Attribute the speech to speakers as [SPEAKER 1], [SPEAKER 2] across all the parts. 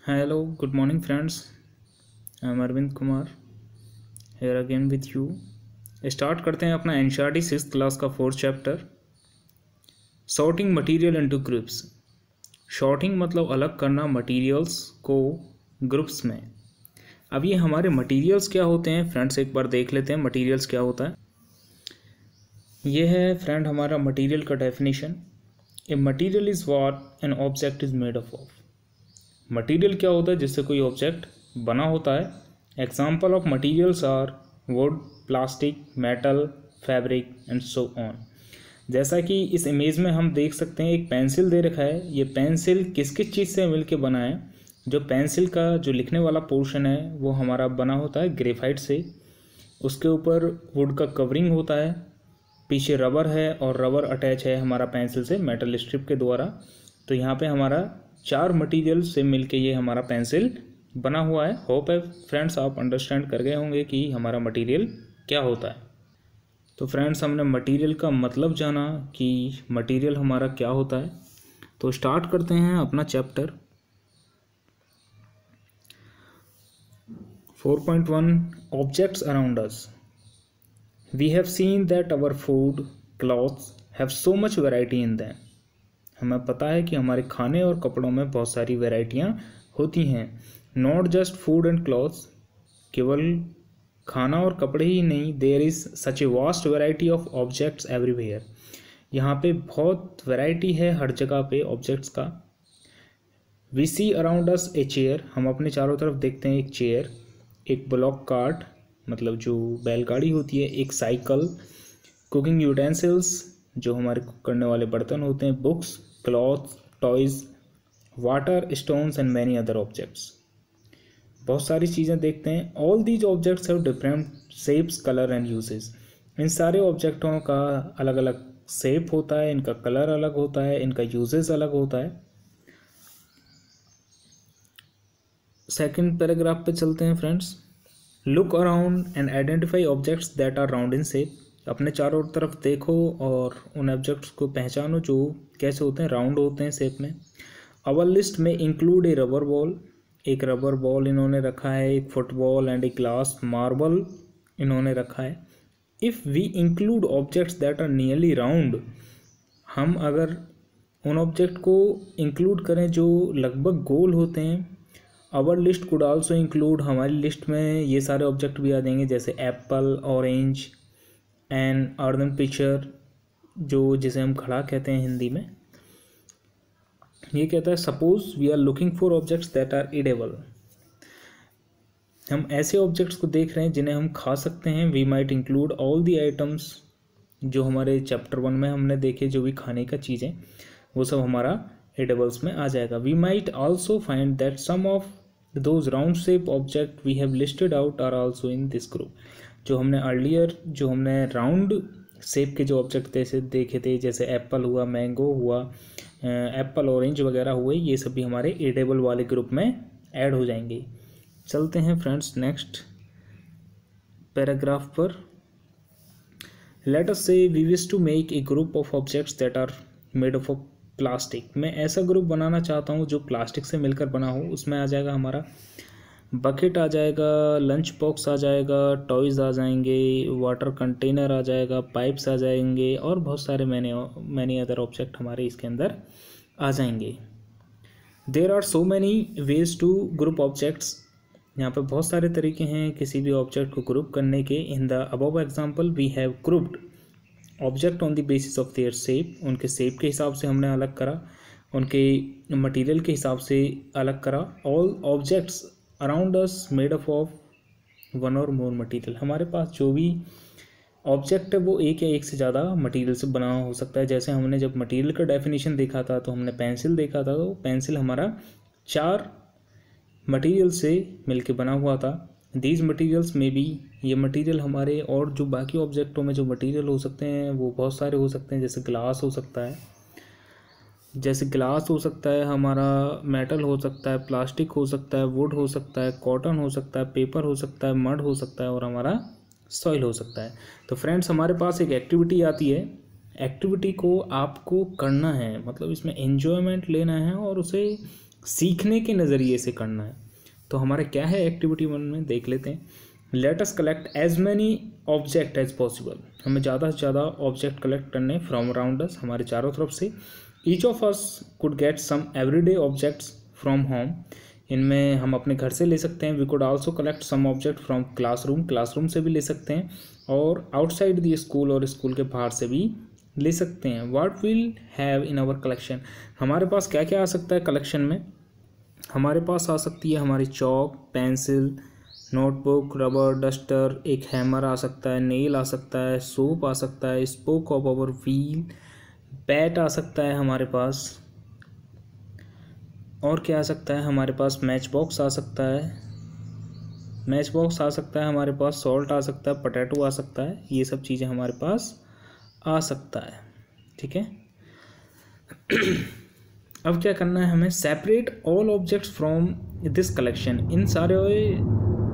[SPEAKER 1] Hello, good morning, friends. I'm Arvind Kumar here again with you. Start करते हैं अपना NCERT six class का fourth chapter sorting material into groups. Sorting मतलब अलग करना materials को ग्रुप्स में। अब ये हमारे मटेरियल्स क्या होते हैं फ्रेंड्स, एक बार देख लेते हैं मटेरियल्स क्या होता है। ये है फ्रेंड हमारा मटेरियल का definition. A material is what an object is made of. Material क्या होता है जिससे कोई ऑब्जेक्ट बना होता है। Example of materials are wood, plastic, metal, fabric and so on. जैसा कि इस इमेज में हम देख सकते हैं एक पेंसिल दे रखा है। ये पेंसिल किस किस चीज़ से मिलके बना है। जो पेंसिल का जो लिखने वाला पोर्शन है वो हमारा बना होता है ग्रेफाइट से। उसके ऊपर वुड का कवरिंग होता है, पीछे रबर है और रबर अटैच है हमारा पेंसिल से मेटल स्ट्रिप के द्वारा। तो यहाँ पे हमारा चार मटेरियल से मिलके ये हमारा पेंसिल बना हुआ है। होप है फ्रेंड्स आप अंडरस्टैंड कर गए होंगे कि हमारा मटेरियल क्या होता है। तो फ्रेंड्स हमने मटेरियल का मतलब जाना कि मटेरियल हमारा क्या होता है। तो स्टार्ट करते हैं अपना chapter 4.1 objects around us. We have seen that our food, clothes have so much variety in them. हमें पता है कि हमारे खाने और कपड़ों में बहुत सारी वैरायटियाँ होती हैं। Not just food and clothes, केवल खाना और कपड़े ही नहीं, there is such a vast variety of objects everywhere. यहाँ पे बहुत वैरायटी है हर जगह पे ऑब्जेक्ट्स का। We see around us a chair, हम अपने चारों तरफ देखते हैं एक चेयर, एक ब्लॉक कार्ट मतलब जो बैलगाड़ी होती है, एक साइकिल, कुकिंग यूटेंसिल्स जो हमारे कुक करने वाले बर्तन होते हैं, books, cloth, toys, water, stones and many other objects. बहुत सारी चीज़ें देखते हैं। All these objects have different shapes, colour and uses. इन सारे ऑब्जेक्टों का अलग अलग शेप होता है, इनका कलर अलग होता है, इनका यूजेस अलग होता है। सेकंड पैराग्राफ पे चलते हैं friends. Look around and identify objects that are round in shape. अपने चारों तरफ देखो और उन ऑब्जेक्ट्स को पहचानो जो कैसे होते हैं, राउंड होते हैं शेप में। अवर लिस्ट में इंक्लूड ए रबर बॉल, एक रबर बॉल इन्होंने रखा है, एक football and a glass marble इन्होंने रखा है। If we include objects that are nearly round, हम अगर उन ऑब्जेक्ट को इंक्लूड करें जो लगभग गोल होते हैं। Our list could also include, हमारी लिस्ट में ये सारे ऑब्जेक्ट भी आ जाएंगे जैसे apple, orange and earthen picture जो जिसे हम खड़ा कहते हैं हिंदी में। ये कहता है suppose we are looking for objects that are edible. हम ऐसे ऑब्जेक्ट्स को देख रहे हैं जिन्हें हम खा सकते हैं। We might include all the items जो हमारे चैप्टर 1 में हमने देखे, जो भी खाने का चीज़ें वो सब हमारा ईडेबल्स में आ जाएगा। We might also find that some of those round shape object we have listed out are also in this group. जो हमने अर्लियर जो हमने राउंड शेप के जो ऑब्जेक्ट जैसे देखे थे, जैसे एप्पल हुआ, मैंगो हुआ, एप्पल, ऑरेंज वगैरह हुए, ये सब भी हमारे एडेबल वाले ग्रुप में ऐड हो जाएंगे। चलते हैं फ्रेंड्स नेक्स्ट पैराग्राफ पर। Let us say we wish to make a group of objects that are made of plastic. मैं ऐसा ग्रुप बनाना चाहता हूँ जो प्लास्टिक से मिलकर बना हो। उसमें आ जाएगा हमारा बकेट आ जाएगा, लंच बॉक्स आ जाएगा, टॉयज़ आ जाएंगे, वाटर कंटेनर आ जाएगा, पाइप्स आ जाएंगे और बहुत सारे मैनी अदर ऑब्जेक्ट हमारे इसके अंदर आ जाएंगे। There are so many ways to group objects. यहाँ पे बहुत सारे तरीके हैं किसी भी ऑब्जेक्ट को ग्रुप करने के। In the above example we have grouped object on the basis of their shape. उनके शेप के हिसाब से हमने अलग करा, उनके मटेरियल के हिसाब से अलग करा। All objects around us made up of one और मोर मटेरियल। हमारे पास जो भी ऑब्जेक्ट है वो एक या एक से ज़्यादा मटेरियल से बना हो सकता है। जैसे हमने जब मटेरियल का डेफिनेशन देखा था तो हमने पेंसिल देखा था, तो पेंसिल हमारा 4 मटेरियल से मिलके बना हुआ था। दीज मटेरियल्स में भी, ये मटेरियल हमारे और जो बाकी ऑब्जेक्टों में जो मटेरियल हो सकते हैं वो बहुत सारे हो सकते हैं। जैसे ग्लास हो सकता है, हमारा मेटल हो सकता है, प्लास्टिक हो सकता है, वुड हो सकता है, कॉटन हो सकता है, पेपर हो सकता है, मड हो सकता है और हमारा सॉइल हो सकता है। तो फ्रेंड्स हमारे पास एक एक्टिविटी आती है। एक्टिविटी को आपको करना है, मतलब इसमें एन्जॉयमेंट लेना है और उसे सीखने के नज़रिए से करना है। तो हमारा क्या है एक्टिविटी 1 में, देख लेते हैं। Let us collect as many object as possible. हमें ज़्यादा से ज़्यादा ऑब्जेक्ट कलेक्ट करने फ्रॉम अराउंड अस, हमारे चारों तरफ से। Each of us could get some everyday objects from home. इनमें हम अपने घर से ले सकते हैं। We could also collect some object from classroom, classroom से भी ले सकते हैं, और आउटसाइड दी स्कूल, और स्कूल के बाहर से भी ले सकते हैं। What will have in our collection, हमारे पास क्या क्या आ सकता है कलेक्शन में। हमारे पास आ सकती है हमारी chalk, pencil, notebook, rubber, duster, एक हैमर आ सकता है, नेल आ सकता है, सोप आ सकता है, spoke of our wheel, bat आ सकता है हमारे पास। और क्या आ सकता है हमारे पास, मैच बॉक्स आ सकता है, मैच बॉक्स आ सकता है हमारे पास, सॉल्ट आ सकता है, पोटैटो आ सकता है। ये सब चीज़ें हमारे पास आ सकता है। ठीक है। अब क्या करना है हमें, separate all objects from this collection. इन सारे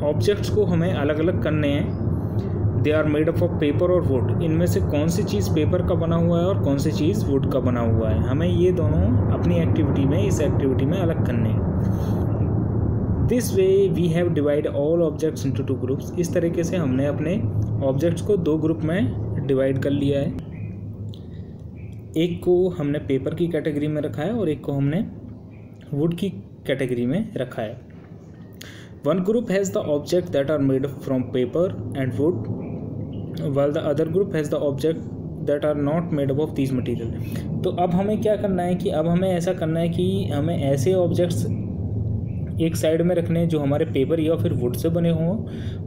[SPEAKER 1] ऑब्जेक्ट्स को हमें अलग अलग करने हैं। They are made up of paper और वुड। इनमें से कौन सी चीज़ पेपर का बना हुआ है और कौन सी चीज़ वुड का बना हुआ है, हमें ये दोनों अपनी एक्टिविटी में, इस एक्टिविटी में अलग करने हैं। This way we have divide all objects into 2 groups. इस तरीके से हमने अपने ऑब्जेक्ट्स को 2 ग्रुप में डिवाइड कर लिया है। एक को हमने पेपर की कैटेगरी में रखा है और एक को हमने वुड की कैटेगरी में रखा है। One group has the object that are made from paper and wood, while the other group has the object that are not made up of these material. तो अब हमें क्या करना है कि अब हमें ऐसा करना है कि हमें ऐसे ऑब्जेक्ट्स एक साइड में रखने हैं जो हमारे पेपर या फिर वुड से बने हों,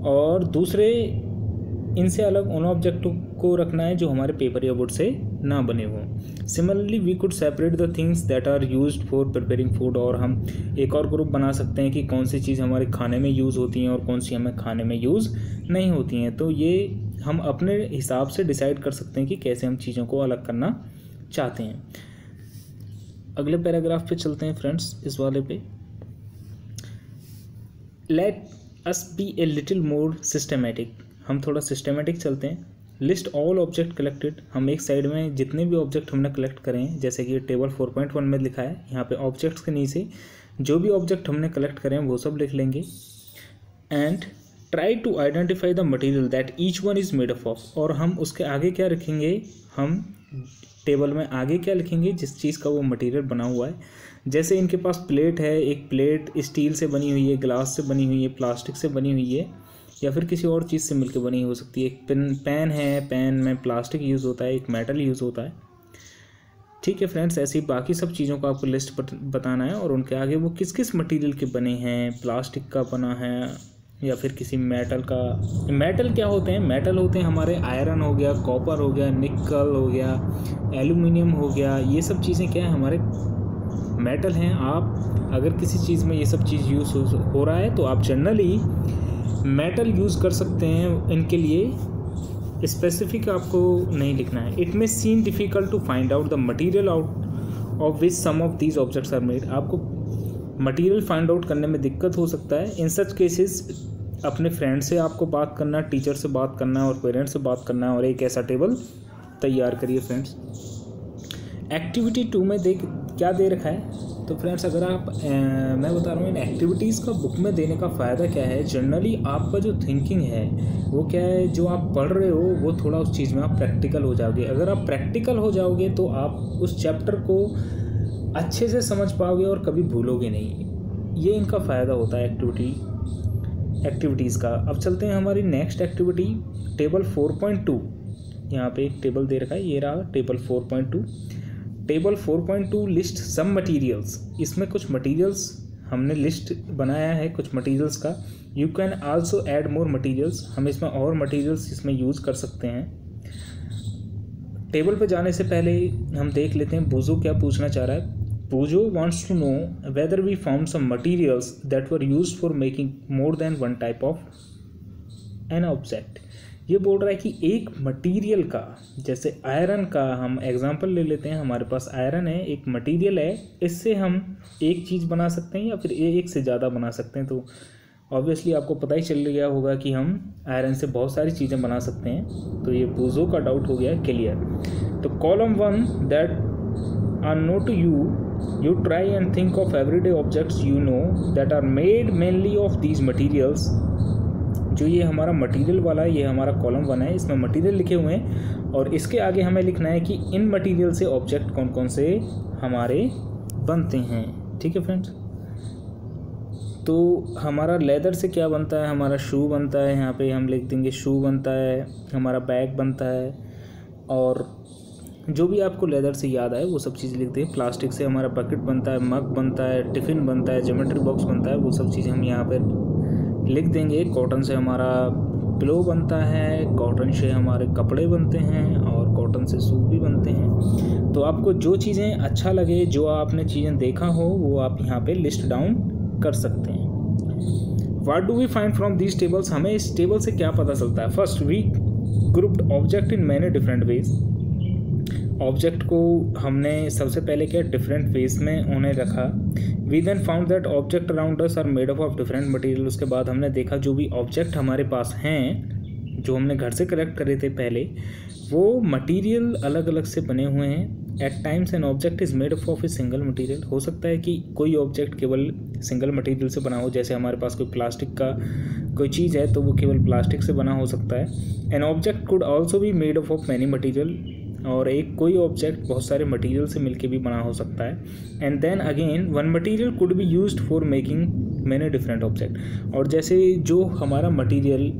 [SPEAKER 1] और दूसरे इनसे अलग उन ऑब्जेक्टों को रखना है जो हमारे पेपर या वुड से ना बने हों। Similarly we could separate the things that are used for preparing food. और हम एक और ग्रुप बना सकते हैं कि कौन सी चीज़ हमारे खाने में यूज़ होती हैं और कौन सी हमें खाने में यूज़ नहीं होती हैं। तो ये हम अपने हिसाब से डिसाइड कर सकते हैं कि कैसे हम चीज़ों को अलग करना चाहते हैं। अगले पैराग्राफ पे चलते हैं फ्रेंड्स, इस वाले पे। Let us B a little more systematic. हम थोड़ा सिस्टमेटिक चलते हैं। List all object collected. हम एक साइड में जितने भी ऑब्जेक्ट हमने कलेक्ट करें हैं, जैसे कि टेबल 4.1 में लिखा है, यहाँ पे ऑब्जेक्ट्स के नीचे जो भी ऑब्जेक्ट हमने कलेक्ट करें वो सब लिख लेंगे। And try to identify the material that each one is made up of. और हम उसके आगे क्या रखेंगे, हम टेबल में आगे क्या लिखेंगे, जिस चीज़ का वो मटेरियल बना हुआ है। जैसे इनके पास प्लेट है, एक प्लेट स्टील से बनी हुई है, ग्लास से बनी हुई है, प्लास्टिक से बनी हुई है, या फिर किसी और चीज़ से मिलकर बनी हो सकती है। एक पेन है, पेन में प्लास्टिक यूज़ होता है, एक मेटल यूज़ होता है। ठीक है फ्रेंड्स, ऐसी बाकी सब चीज़ों का आपको लिस्ट बताना है, और उनके आगे वो किस किस मटेरियल के बने हैं, प्लास्टिक का बना है या फिर किसी मेटल का। मेटल क्या होते हैं, मेटल होते हैं हमारे आयरन हो गया, कॉपर हो गया, निकल हो गया, एल्यूमिनियम हो गया। ये सब चीज़ें क्या है, हमारे मेटल हैं। आप अगर किसी चीज़ में ये सब चीज़ यूज़ हो रहा है तो आप जनरली मेटल यूज़ कर सकते हैं। इनके लिए स्पेसिफिक आपको नहीं लिखना है। It may seem difficult to find out the material out of which some of these objects are made. आपको मटेरियल फाइंड आउट करने में दिक्कत हो सकता है। इन सच केसेस अपने फ्रेंड से आपको बात करना, टीचर से बात करना और पेरेंट्स से बात करना, और एक ऐसा टेबल तैयार करिए फ्रेंड्स। एक्टिविटी 2 में क्या दे रखा है, तो फ्रेंड्स अगर आप मैं बता रहा हूँ इन एक्टिविटीज़ का बुक में देने का फ़ायदा क्या है, जनरली आपका जो थिंकिंग है वो क्या है, जो आप पढ़ रहे हो वो थोड़ा उस चीज़ में आप प्रैक्टिकल हो जाओगे। अगर आप प्रैक्टिकल हो जाओगे तो आप उस चैप्टर को अच्छे से समझ पाओगे और कभी भूलोगे नहीं। ये इनका फ़ायदा होता है एक्टिविटीज़ का। अब चलते हैं हमारी नेक्स्ट एक्टिविटी, टेबल 4.2। यहाँ पे एक टेबल दे रखा है, ये रहा table 4.2। Table 4.2 list some materials. इसमें कुछ मटेरियल्स हमने लिस्ट बनाया है, कुछ मटेरियल्स का। You can also add more materials. हम इसमें और मटेरियल्स इसमें यूज़ कर सकते हैं। टेबल पे जाने से पहले हम देख लेते हैं बूजो क्या पूछना चाह रहा है। Boojho wants to know whether we found some materials that were used for making more than one type of an object. ये बोल रहा है कि एक मटेरियल का, जैसे आयरन का हम एग्जांपल ले लेते हैं। हमारे पास आयरन है, एक मटेरियल है, इससे हम एक चीज़ बना सकते हैं या फिर एक से ज़्यादा बना सकते हैं। तो ऑब्वियसली आपको पता ही चल गया होगा कि हम आयरन से बहुत सारी चीज़ें बना सकते हैं। तो ये बूजो का डाउट हो गया क्लियर। तो column 1 that are not to you You try and think of everyday objects you know that are made mainly of these materials. जो ये हमारा मटेरियल वाला है, ये हमारा कॉलम 1 है, इसमें मटेरियल लिखे हुए हैं और इसके आगे हमें लिखना है कि इन मटेरियल से ऑब्जेक्ट कौन कौन से हमारे बनते हैं। ठीक है फ्रेंड्स, तो हमारा लेदर से क्या बनता है, हमारा शू बनता है, यहाँ पे हम लिख देंगे शू बनता है, हमारा बैग बनता है, और जो भी आपको लेदर से याद आए वो सब चीज़ लिख दें। प्लास्टिक से हमारा बकेट बनता है, मग बनता है, टिफ़िन बनता है, ज्योमेट्री बॉक्स बनता है, वो सब चीज़ें हम यहाँ पर लिख देंगे। कॉटन से हमारा पिलो बनता है, कॉटन से हमारे कपड़े बनते हैं और कॉटन से सूट भी बनते हैं। तो आपको जो चीज़ें अच्छा लगे, जो आपने चीज़ें देखा हो, वो आप यहाँ पे लिस्ट डाउन कर सकते हैं। What do we find from these tables, हमें इस टेबल से क्या पता चलता है। First, we grouped object in many different ways. Object को हमने सबसे पहले क्या डिफरेंट वेज में उन्हें रखा। We then found that object around us are made up of different material. उसके बाद हमने देखा जो भी ऑब्जेक्ट हमारे पास हैं, जो हमने घर से कलेक्ट करे थे पहले, वो मटेरियल अलग अलग से बने हुए हैं। At times an object is made up of a single material. हो सकता है कि कोई ऑब्जेक्ट केवल सिंगल मटेरियल से बना हो, जैसे हमारे पास कोई प्लास्टिक का कोई चीज़ है तो वो केवल प्लास्टिक से बना हो सकता है। An object could also be made up of many material, और एक कोई ऑब्जेक्ट बहुत सारे मटेरियल से मिलके भी बना हो सकता है। And then again one material could be used for making many different object. और जैसे जो हमारा मटेरियल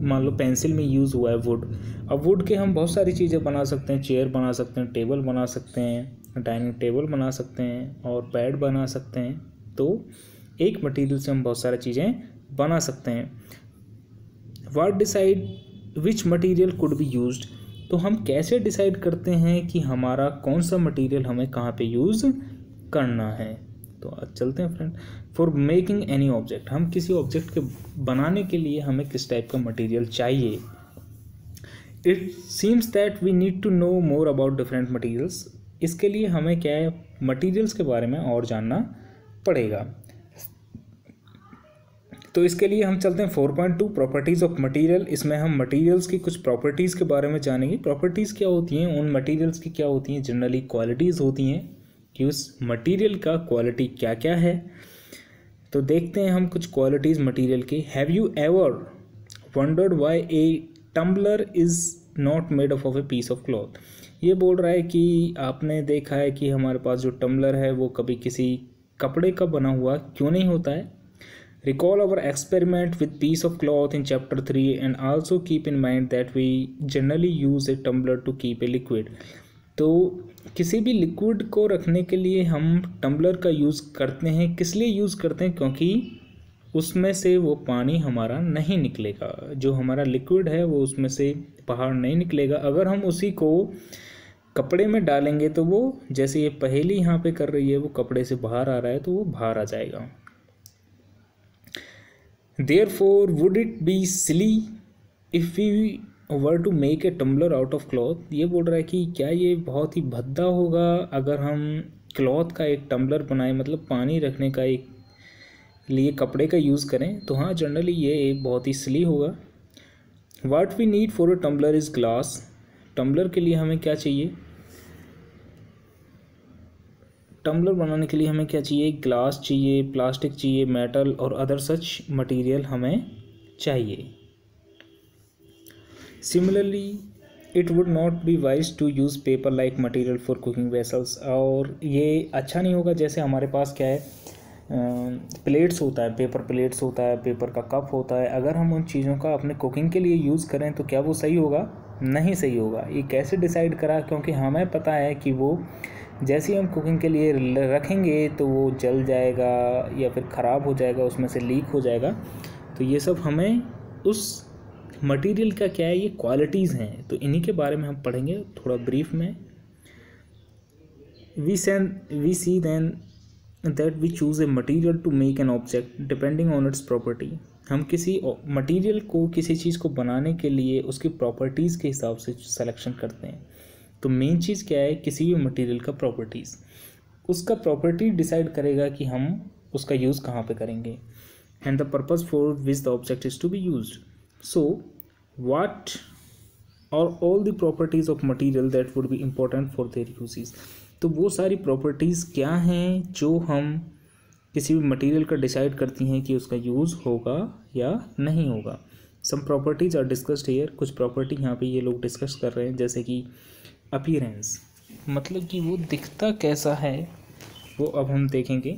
[SPEAKER 1] मान लो पेंसिल में यूज़ हुआ है वुड, अब वुड के हम बहुत सारी चीज़ें बना सकते हैं, चेयर बना सकते हैं, टेबल बना सकते हैं, डाइनिंग टेबल बना सकते हैं और बेड बना सकते हैं। तो एक मटेरियल से हम बहुत सारी चीज़ें बना सकते हैं। What decide which material could be used, तो हम कैसे डिसाइड करते हैं कि हमारा कौन सा मटेरियल हमें कहाँ पे यूज़ करना है। तो चलते हैं friend. For making any object, हम किसी ऑब्जेक्ट के बनाने के लिए हमें किस टाइप का मटेरियल चाहिए। It seems that we need to know more about different materials. इसके लिए हमें क्या है, मटेरियल्स के बारे में और जानना पड़ेगा। तो इसके लिए हम चलते हैं 4.2 प्रॉपर्टीज़ ऑफ मटेरियल। इसमें हम मटेरियल्स की कुछ प्रॉपर्टीज़ के बारे में जानेंगे। प्रॉपर्टीज़ क्या होती हैं, उन मटेरियल्स की क्या होती हैं, जनरली क्वालिटीज़ होती हैं कि उस मटेरियल का क्वालिटी क्या क्या है। तो देखते हैं हम कुछ क्वालिटीज़ मटेरियल की। Have you ever wondered why a tumbler is not made of a piece of cloth. ये बोल रहा है कि आपने देखा है कि हमारे पास जो टम्बलर है वो कभी किसी कपड़े का बना हुआ क्यों नहीं होता है। Recall our experiment with piece of cloth in chapter 3 and also keep in mind that we generally use a tumbler to keep a liquid। तो किसी भी लिक्विड को रखने के लिए हम टम्बलर का यूज़ करते हैं। किस लिए यूज़ करते हैं, क्योंकि उसमें से वो पानी हमारा नहीं निकलेगा, जो हमारा लिक्विड है वो उसमें से बाहर नहीं निकलेगा। अगर हम उसी को कपड़े में डालेंगे तो वो, जैसे ये पहेली यहाँ पे कर रही है, वो कपड़े से बाहर आ रहा है तो वो बाहर आ जाएगा। Therefore, would it be silly if we were to make a tumbler out of cloth। ये बोल रहा है कि क्या ये बहुत ही भद्दा होगा अगर हम क्लॉथ का एक टम्बलर बनाएं, मतलब पानी रखने का एक लिए कपड़े का यूज़ करें। तो हाँ, जनरली ये एक बहुत ही सिली होगा। What we need for a tumbler is glass। Tumbler के लिए हमें क्या चाहिए, टम्बलर बनाने के लिए हमें क्या चाहिए, ग्लास चाहिए, प्लास्टिक चाहिए, मेटल और अदर सच मटेरियल हमें चाहिए। Similarly it would not be wise to use paper like material for cooking vessels. और ये अच्छा नहीं होगा, जैसे हमारे पास क्या है, प्लेट्स होता है, पेपर प्लेट्स होता है, पेपर का कप होता है, अगर हम उन चीज़ों का अपने कुकिंग के लिए यूज़ करें तो क्या वो सही होगा, नहीं सही होगा। ये कैसे डिसाइड करा, क्योंकि हमें पता है कि वो जैसे ही हम कुकिंग के लिए रखेंगे तो वो जल जाएगा या फिर ख़राब हो जाएगा, उसमें से लीक हो जाएगा। तो ये सब हमें उस मटेरियल का क्या है, ये क्वालिटीज़ हैं, तो इन्हीं के बारे में हम पढ़ेंगे थोड़ा ब्रीफ में। We see then that we choose a material to make an object depending on its property. हम किसी मटेरियल को, किसी चीज़ को बनाने के लिए उसकी प्रॉपर्टीज़ के हिसाब से सिलेक्शन करते हैं। तो मेन चीज़ क्या है, किसी भी मटेरियल का प्रॉपर्टीज़, उसका प्रॉपर्टी डिसाइड करेगा कि हम उसका यूज़ कहाँ पे करेंगे। And the purpose for which the object is to be used. So what are all the properties of material that would be important for their uses. तो वो सारी प्रॉपर्टीज़ क्या हैं जो हम किसी भी मटेरियल का डिसाइड करती हैं कि उसका यूज़ होगा या नहीं होगा। सम प्रॉपर्टीज़ आर डिस्कस्ड हियर। कुछ प्रॉपर्टी यहाँ पे ये लोग डिस्कस कर रहे हैं, जैसे कि अपीयरेंस, मतलब कि वो दिखता कैसा है वो अब हम देखेंगे।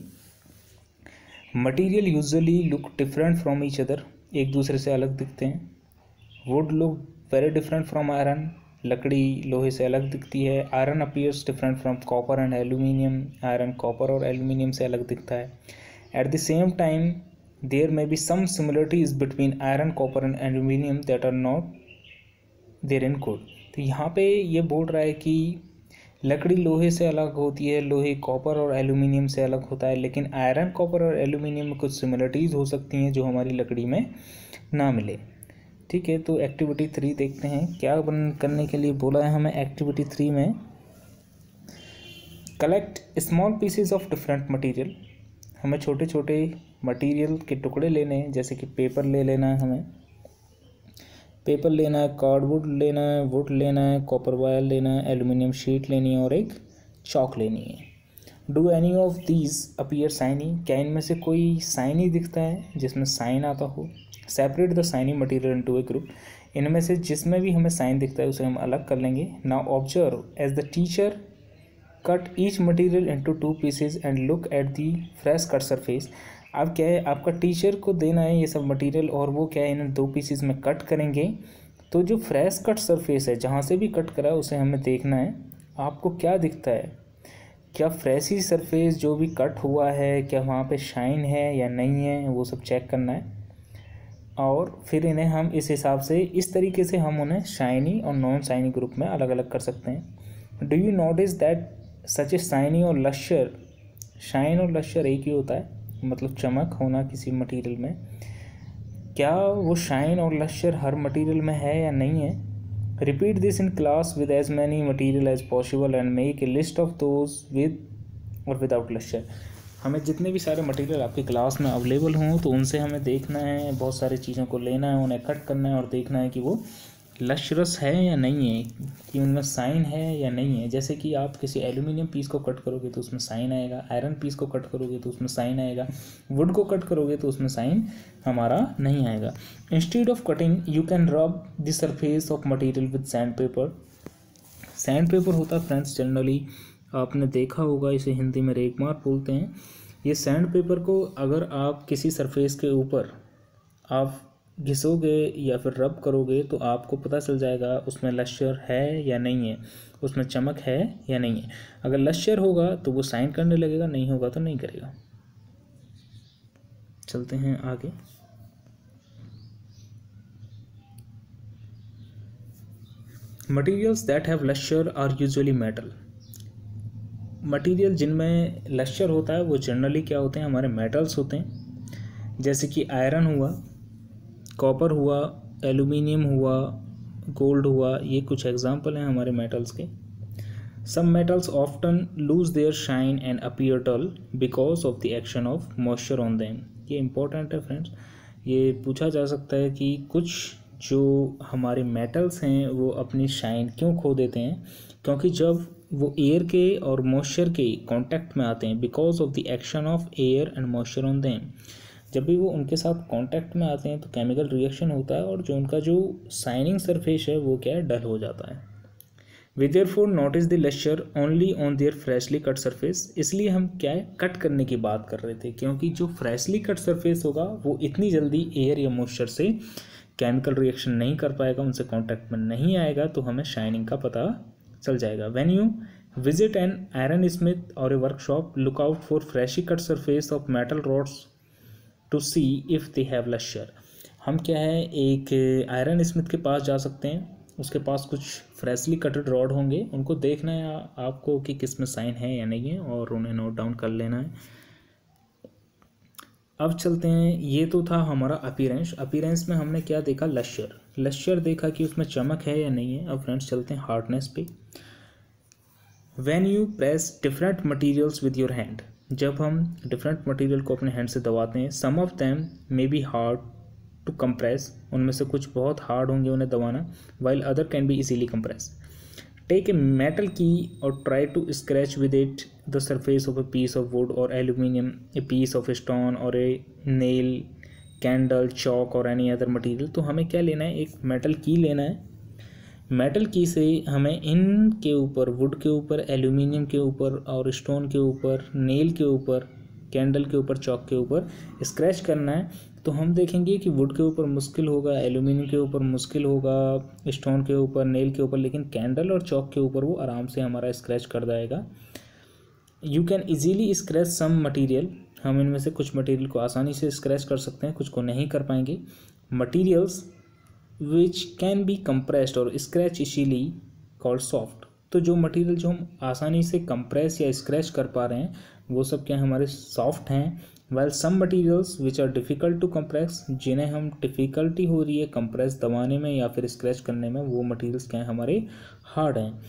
[SPEAKER 1] Material usually look different from each other, एक दूसरे से अलग दिखते हैं। Wood look very different from iron, लकड़ी लोहे से अलग दिखती है। Iron appears different from copper and aluminium, iron copper और एल्यूमिनियम से अलग दिखता है। At the same time there may be some similarities between iron copper and aluminium that are not there in code. तो यहाँ पे ये बोल रहा है कि लकड़ी लोहे से अलग होती है, लोहे कॉपर और एल्यूमिनियम से अलग होता है, लेकिन आयरन कॉपर और एल्यूमिनियम में कुछ सिमिलरिटीज़ हो सकती हैं जो हमारी लकड़ी में ना मिले। ठीक है, तो एक्टिविटी 3 देखते हैं क्या करने के लिए बोला है हमें। एक्टिविटी 3 में collect small pieces of different material, हमें छोटे छोटे मटेरियल के टुकड़े लेने हैं, जैसे कि पेपर ले लेना है, हमें पेपर लेना है, कार्डवुड लेना है, वुड लेना है, कॉपर वायर लेना है, एल्यूमिनियम शीट लेनी है और एक चॉक लेनी है। Do any of these appear shiny, क्या इनमें से कोई साइनी दिखता है जिसमें साइन आता हो। Separate the shiny material into a group, इनमें से जिसमें भी हमें साइन दिखता है उसे हम अलग कर लेंगे। Now observe as the teacher cut each material into 2 pieces and look at the fresh cut surface. अब क्या है, आपका टीचर को देना है ये सब मटेरियल और वो क्या है इन्हें 2 पीसेज में कट करेंगे। तो जो फ्रेश कट सरफेस है, जहाँ से भी कट करा है उसे हमें देखना है आपको क्या दिखता है। क्या फ्रेश ही सरफेस जो भी कट हुआ है, क्या वहाँ पे शाइन है या नहीं है, वो सब चेक करना है। और फिर इन्हें हम इस हिसाब से, इस तरीके से हम उन्हें शाइनी और नॉन शाइनी ग्रुप में अलग अलग कर सकते हैं। Do you notice that such A shiny और लश्यर, शाइन और लश्यर एक ही होता है, मतलब चमक होना किसी मटेरियल में। क्या वो शाइन और लश्यर हर मटेरियल में है या नहीं है। Repeat this in class with as many material as possible and make a list of those with और विदाउट लश्यर। हमें जितने भी सारे मटेरियल आपकी क्लास में अवेलेबल हों तो उनसे हमें देखना है, बहुत सारी चीज़ों को लेना है, उन्हें कट करना है और देखना है कि वो लश्रस है या नहीं है, कि उनमें साइन है या नहीं है। जैसे कि आप किसी एल्यूमिनियम पीस को कट करोगे तो उसमें साइन आएगा, आयरन पीस को कट करोगे तो उसमें साइन आएगा, वुड को कट करोगे तो उसमें साइन हमारा नहीं आएगा। Instead of cutting you can रब the surface of material with sand paper. Sand paper होता है फ्रेंड्स, जनरली आपने देखा होगा, इसे हिंदी में रेगमार बोलते हैं। ये सैंड पेपर को अगर आप किसी सरफेस के ऊपर आप घिसोगे या फिर रब करोगे तो आपको पता चल जाएगा उसमें लश्यर है या नहीं है, उसमें चमक है या नहीं है। अगर लश्यर होगा तो वो साइन करने लगेगा, नहीं होगा तो नहीं करेगा। चलते हैं आगे। Materials that have lustre are usually metal. Material जिनमें लश्यर होता है वो जनरली क्या होते हैं, हमारे मेटल्स होते हैं, जैसे कि आयरन हुआ, कॉपर हुआ, एल्यूमिनियम हुआ, गोल्ड हुआ, ये कुछ एग्जाम्पल हैं हमारे मेटल्स के। Some metals often lose their shine and appear dull because of the action of moisture on them. ये इंपॉर्टेंट है फ्रेंड्स, ये पूछा जा सकता है कि कुछ जो हमारे मेटल्स हैं वो अपनी शाइन क्यों खो देते हैं, क्योंकि जब वो एयर के और मॉइस्चर के कांटेक्ट में आते हैं, because of the action of air and moisture on them. जब भी वो उनके साथ कांटेक्ट में आते हैं तो केमिकल रिएक्शन होता है और जो उनका जो शाइनिंग सरफेस है वो क्या है, डल हो जाता है। We therefore notice the lustre only on their freshly cut surface. इसलिए हम क्या है, कट करने की बात कर रहे थे, क्योंकि जो फ्रेशली कट सरफेस होगा वो इतनी जल्दी एयर या मॉइस्चर से केमिकल रिएक्शन नहीं कर पाएगा, उनसे कॉन्टैक्ट में नहीं आएगा, तो हमें शाइनिंग का पता चल जाएगा। When you visit an iron smith or a workshop, look out for freshly cut surface of metal rods to see if they have lustre. हम क्या है, एक आयरन स्मिथ के पास जा सकते हैं, उसके पास कुछ फ्रेशली कटेड रॉड होंगे, उनको देखना है आपको कि किस में साइन है या नहीं है और उन्हें नोट डाउन कर लेना है। अब चलते हैं, ये तो था हमारा अपीयरेंस। अपीयरेंस में हमने क्या देखा, लश्यर, लश्यर देखा कि उसमें चमक है या नहीं है। अब फ्रेंड्स चलते हैं हार्डनेस पे। When you press different materials with your hand, जब हम डिफरेंट मटेरियल को अपने हैंड से दबाते हैं, some of them may be hard to compress, उनमें से कुछ बहुत हार्ड होंगे उन्हें दबाना, while other can be easily compress. Take a metal key or try to scratch with it the surface of a piece of wood or aluminium, a piece of stone or a nail, candle, chalk or any other material. तो हमें क्या लेना है, एक metal की लेना है। Metal की से हमें इन के ऊपर, वुड के ऊपर, एल्यूमिनियम के ऊपर और स्टोन के ऊपर, नेल के ऊपर, कैंडल के ऊपर, चॉक के ऊपर स्क्रैच करना है। तो हम देखेंगे कि वुड के ऊपर मुश्किल होगा, एल्यूमिनियम के ऊपर मुश्किल होगा, स्टोन के ऊपर, नेल के ऊपर, लेकिन कैंडल और चॉक के ऊपर वो आराम से हमारा स्क्रैच कर जाएगा। You can easily scratch some material, हम इनमें से कुछ मटेरियल को आसानी से स्क्रैच कर सकते हैं, कुछ को नहीं कर पाएंगे। Materials which can be compressed और स्क्रैच इजीली कॉल्ड सॉफ्ट। तो जो मटेरियल जो हम आसानी से कंप्रेस या स्क्रैच कर पा रहे हैं वो सब क्या हमारे सॉफ्ट हैं। Well some materials which are difficult to compress, जिन्हें हम डिफ़िकल्टी हो रही है कंप्रेस दबाने में या फिर स्क्रैच करने में, वो मटेरियल्स क्या हैं हमारे हार्ड हैं।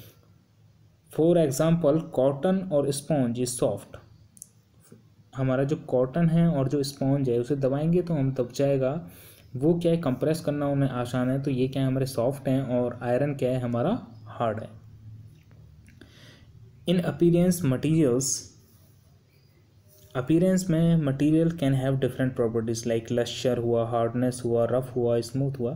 [SPEAKER 1] फॉर एग्जाम्पल कॉटन और स्पॉन्ज इज सॉफ्ट। हमारा जो कॉटन है और जो स्पॉन्ज है उसे दबाएंगे तो हम दब जाएगा, वो क्या है कंप्रेस करना उन्हें आसान है, तो ये क्या है हमारे सॉफ्ट हैं। और आयरन क्या है हमारा हार्ड है। इन अपीयरेंस मटीरियल्स, अपीयरेंस में material can have different properties like lustre हुआ, हार्डनेस हुआ, रफ हुआ, स्मूथ हुआ।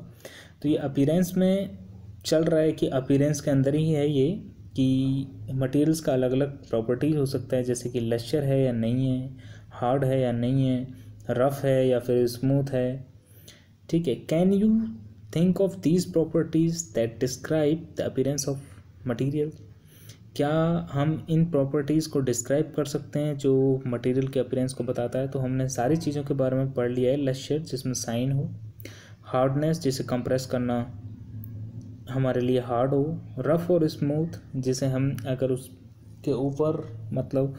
[SPEAKER 1] तो ये अपीयरेंस में चल रहा है कि अपीयरेंस के अंदर ही है ये कि मटेरियल्स का अलग अलग प्रॉपर्टीज हो सकता है, जैसे कि लश्चर है या नहीं है, हार्ड है या नहीं है, रफ है या फिर स्मूथ है। ठीक है, can you think of these properties that describe the appearance of material. क्या हम इन प्रॉपर्टीज़ को डिस्क्राइब कर सकते हैं जो मटेरियल के अपीयरेंस को बताता है। तो हमने सारी चीज़ों के बारे में पढ़ लिया है। लश्चर जिसमें साइन हो, हार्डनेस जिसे कंप्रेस करना हमारे लिए हार्ड हो, रफ़ और स्मूथ जिसे हम अगर उसके ऊपर मतलब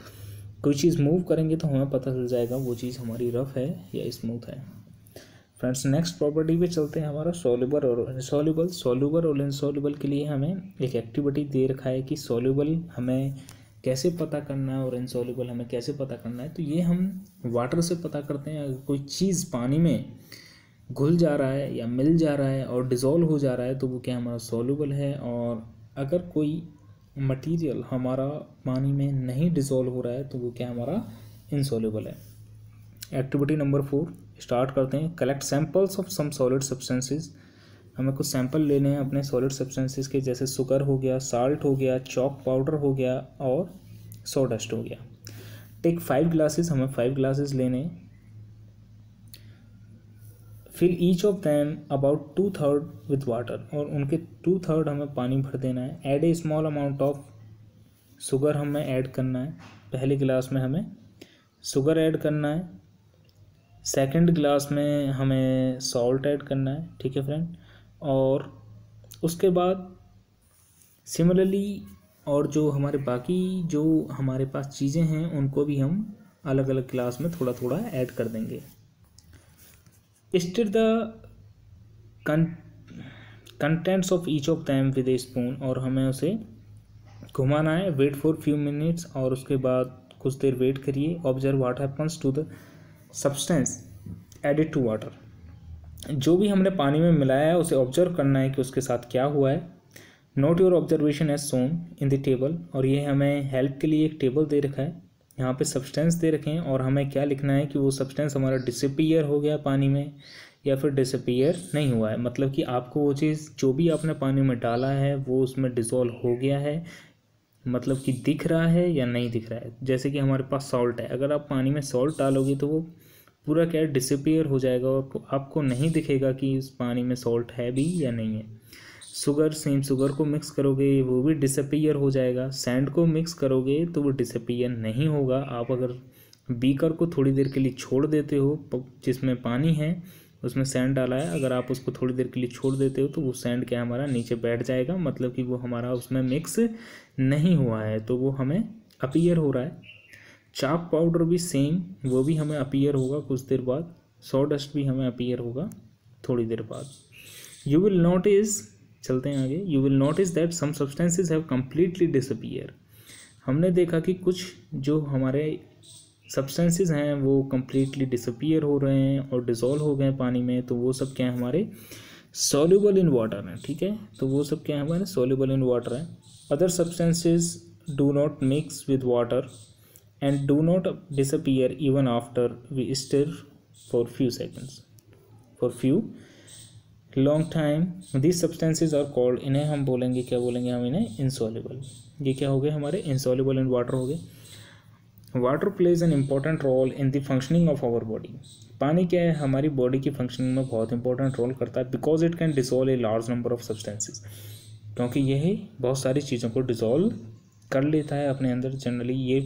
[SPEAKER 1] कोई चीज़ मूव करेंगे तो हमें पता चल जाएगा वो चीज़ हमारी रफ़ है या स्मूथ है। फ्रेंड्स नेक्स्ट प्रॉपर्टी पे चलते हैं, हमारा सॉल्युबल और इनसॉल्युबल। सॉल्युबल और इनसॉल्युबल के लिए हमें एक एक्टिविटी दे रखा है कि सॉल्युबल हमें कैसे पता करना है और इनसॉल्युबल हमें कैसे पता करना है। तो ये हम वाटर से पता करते हैं। अगर कोई चीज़ पानी में घुल जा रहा है या मिल जा रहा है और डिज़ोल्व हो जा रहा है तो वो क्या हमारा सॉल्युबल है। और अगर कोई मटीरियल हमारा पानी में नहीं डिज़ोल्व हो रहा है तो वो क्या हमारा इनसॉल्युबल है। एक्टिविटी नंबर 4 स्टार्ट करते हैं। Collect samples of some solid substances. हमें कुछ सैंपल लेने हैं अपने सॉलिड सब्सटेंसेस के, जैसे शुगर हो गया, साल्ट हो गया, चॉक पाउडर हो गया और सॉडस्ट हो गया। टेक 5 ग्लासेस, हमें 5 ग्लासेस लेने। Fill each of them about 2/3 with water, और उनके 2/3 हमें पानी भर देना है। Add a small amount of sugar हमें ऐड करना है। पहले गिलास में हमें शुगर ऐड करना है, सेकंड ग्लास में हमें सॉल्ट ऐड करना है। ठीक है फ्रेंड, और उसके बाद सिमिलरली और जो हमारे बाकी जो हमारे पास चीज़ें हैं उनको भी हम अलग अलग ग्लास में थोड़ा थोड़ा ऐड कर देंगे। Stir the contents of each of them with A spoon, और हमें उसे घुमाना है। वेट फॉर फ्यू मिनट्स, और उसके बाद कुछ देर वेट करिए। Observe what happens to the substance added to water. जो भी हमने पानी में मिलाया है उसे ऑब्जर्व करना है कि उसके साथ क्या हुआ है। Note your observation as shown in the table, और ये हमें हेल्प के लिए एक टेबल दे रखा है। यहाँ पे सब्सटेंस दे रखे हैं और हमें क्या लिखना है कि वो सब्सटेंस हमारा डिसअपीयर हो गया पानी में या फिर डिसअपीयर नहीं हुआ है। मतलब कि आपको वो चीज़ जो भी आपने पानी में डाला है वो उसमें डिसॉल्व हो गया है, मतलब कि दिख रहा है या नहीं दिख रहा है। जैसे कि हमारे पास सॉल्ट है, अगर आप पानी में सॉल्ट डालोगे तो वो पूरा क्या डिसअपीयर हो जाएगा और आपको नहीं दिखेगा कि इस पानी में सॉल्ट है भी या नहीं है। शुगर, सेम शुगर को मिक्स करोगे वो भी डिसअपीयर हो जाएगा। सैंड को मिक्स करोगे तो वो डिसअपीयर नहीं होगा। आप अगर बीकर को थोड़ी देर के लिए छोड़ देते हो, जिसमें पानी है उसमें सैंड डाला है, अगर आप उसको थोड़ी देर के लिए छोड़ देते हो तो वो सैंड क्या हमारा नीचे बैठ जाएगा, मतलब कि वो हमारा उसमें मिक्स नहीं हुआ है, तो वो हमें अपीयर हो रहा है। चाक पाउडर भी सेम, वो भी हमें अपीयर होगा कुछ देर बाद। सॉडस्ट भी हमें अपीयर होगा थोड़ी देर बाद। यू विल नोटिस, चलते हैं आगे, you will notice that some substances have completely disappear. हमने देखा कि कुछ जो हमारे सब्सटेंसेस हैं वो कम्प्लीटली डिसअपीयर हो रहे हैं और डिसॉल्व हो गए पानी में, तो वो सब क्या है हमारे सॉल्युबल इन वाटर हैं, ठीक है। तो वो सब क्या है हमारे, सॉल्युबल इन वाटर है। Other substances do not mix with water and do not disappear even after we stir for few seconds, for few long time. This substances are called, इन्हें हम बोलेंगे, क्या बोलेंगे हम इन्हें, इनसॉल्युबल। ये क्या हो गए हमारे, इनसॉल्युबल इन वाटर हो गए। Water plays an important role in the functioning of our body. पानी क्या है, हमारी बॉडी की फंक्शनिंग में बहुत इंपॉर्टेंट रोल करता है, because it can dissolve A large number of substances, क्योंकि यह बहुत सारी चीज़ों को डिसॉल्व कर लेता है अपने अंदर। जनरली ये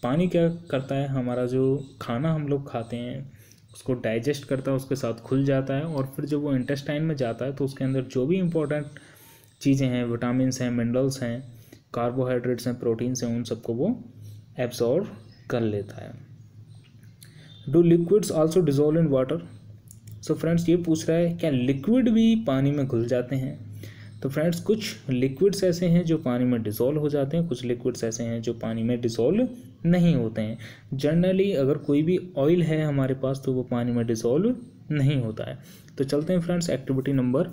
[SPEAKER 1] पानी क्या करता है, हमारा जो खाना हम लोग खाते हैं उसको डाइजेस्ट करता है, उसके साथ घुल जाता है, और फिर जब वो इंटेस्टाइन में जाता है तो उसके अंदर जो भी इम्पोर्टेंट चीज़ें हैं, विटामिन्स हैं, मिनरल्स हैं, कार्बोहाइड्रेट्स हैं, प्रोटीन्स हैं, उन सबको वो एब्जॉर्ब कर लेता है। Do liquids also dissolve in water. So friends ये पूछ रहा है क्या लिक्विड भी पानी में घुल जाते हैं। तो फ्रेंड्स कुछ लिक्विड्स ऐसे हैं जो पानी में डिसॉल्व हो जाते हैं, कुछ लिक्विड्स ऐसे हैं जो पानी में डिसॉल्व नहीं होते हैं। जनरली अगर कोई भी ऑयल है हमारे पास तो वो पानी में डिसॉल्व नहीं होता है। तो चलते हैं फ्रेंड्स एक्टिविटी नंबर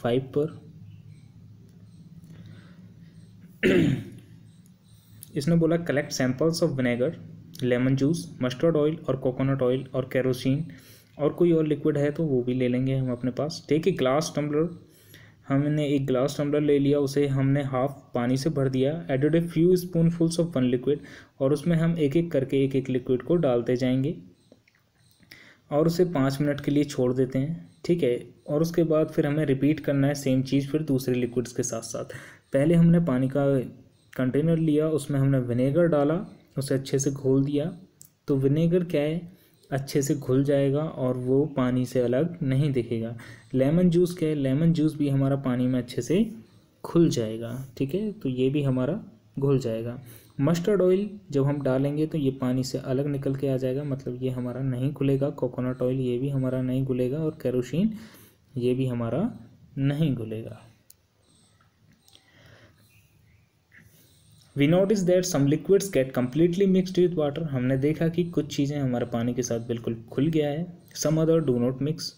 [SPEAKER 1] 5 पर। इसने बोला collect samples of vinegar, lemon juice, mustard oil और कोकोनट ऑयल और केरोसिन, और कोई और लिक्विड है तो वो भी ले लेंगे हम अपने पास। टेक ए ग्लास टम्बलर, हमने एक ग्लास टम्बलर ले लिया, उसे हमने हाफ पानी से भर दिया। Added a few spoonfuls of one liquid, और उसमें हम एक एक करके एक एक लिक्विड को डालते जाएंगे और उसे 5 मिनट के लिए छोड़ देते हैं, ठीक है। और उसके बाद फिर हमें रिपीट करना है सेम चीज़ फिर दूसरे लिक्विड्स के साथ साथ। पहले हमने पानी का कंटेनर लिया, उसमें हमने विनेगर डाला, उसे अच्छे से घोल दिया, तो विनेगर क्या है, अच्छे से घुल जाएगा और वो पानी से अलग नहीं दिखेगा। लेमन जूस क्या है, लेमन जूस भी हमारा पानी में अच्छे से घुल जाएगा, ठीक है, तो ये भी हमारा घुल जाएगा। मस्टर्ड ऑयल जब हम डालेंगे तो ये पानी से अलग निकल के आ जाएगा, मतलब ये हमारा नहीं घुलेगा। कोकोनट ऑयल ये भी हमारा नहीं घुलेगा, और केरोसिन ये भी हमारा नहीं घुलेगा। We notice that some liquids get completely mixed with water. हमने देखा कि कुछ चीज़ें हमारे पानी के साथ बिल्कुल खुल गया है। Some other do not mix.